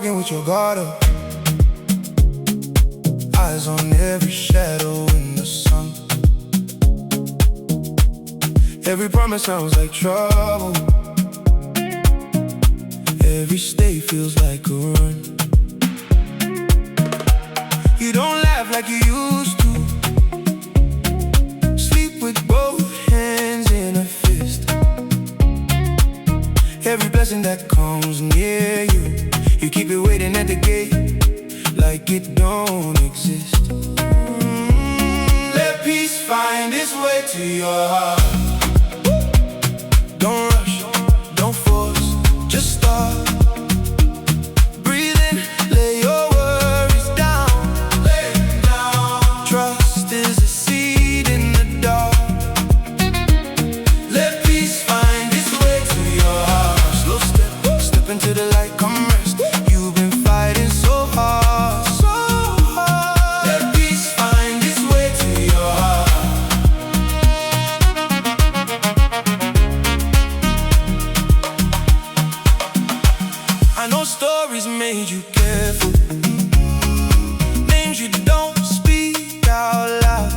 walking with your guard up, eyes on every shadow in the sun. Every promise sounds like trouble, every stay feels like a run. You don't laugh like you used to, sleep with both hands in a fist. Every blessing that comes near you, you keep it waiting at the gate like it don't exist. Let peace find its way to your heart. Don't rush, don't force, just start. Breathe in, lay your worries down. Lay them down. Trust is a seed in the dark. Let peace find its way to your heart. Slow step, step into the light, come rest. You've been fighting so hard, so hard. Let peace find its way to your heart. I know stories made you careful, names you don't speak out loud.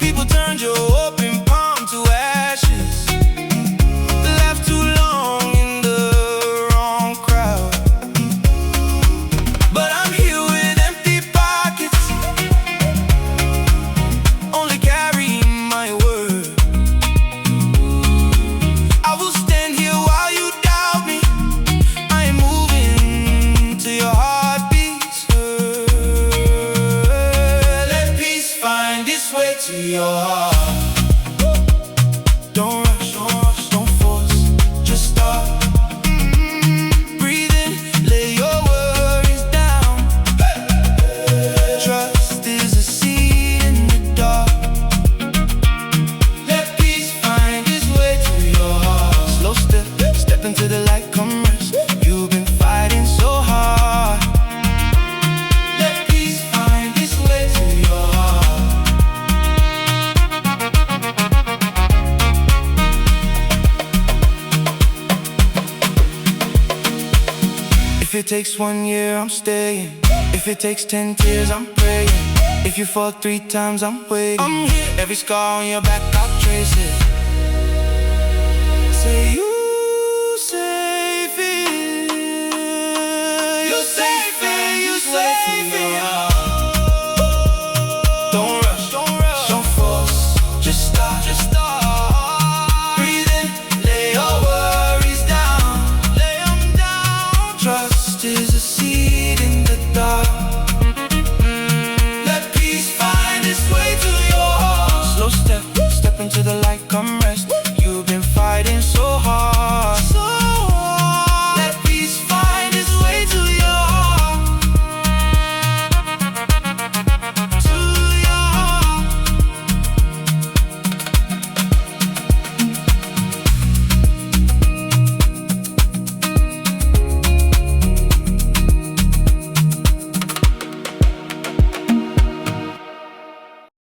People turned your open palm to ashes, left too long in the wrong crowd. But I'm here with empty pockets, only carrying my word. I will stand here while you doubt me. I am moving to your heartbeats. Let peace find its way to your heart. Don't rush, don't force, just start. Breathe in, lay your worries down. Trust is a seed in the dark. Let peace find its way to your heart. Slow step, step into the light, come rest. You've been fighting so hard. Let peace find its way to your heart. If it takes 1 year, I'm staying. If it takes 10 tears, I'm praying. If you fall 3 times, I'm waiting. I'm here. Every scar on your back, I'll trace it. Say you safe here. You safe here, you safe here. Don't rush, don't force, just start, Breathe in, lay your worries down, lay them down. Trust is a seed in the dark. Let peace find its way to your heart. Slow step, step into the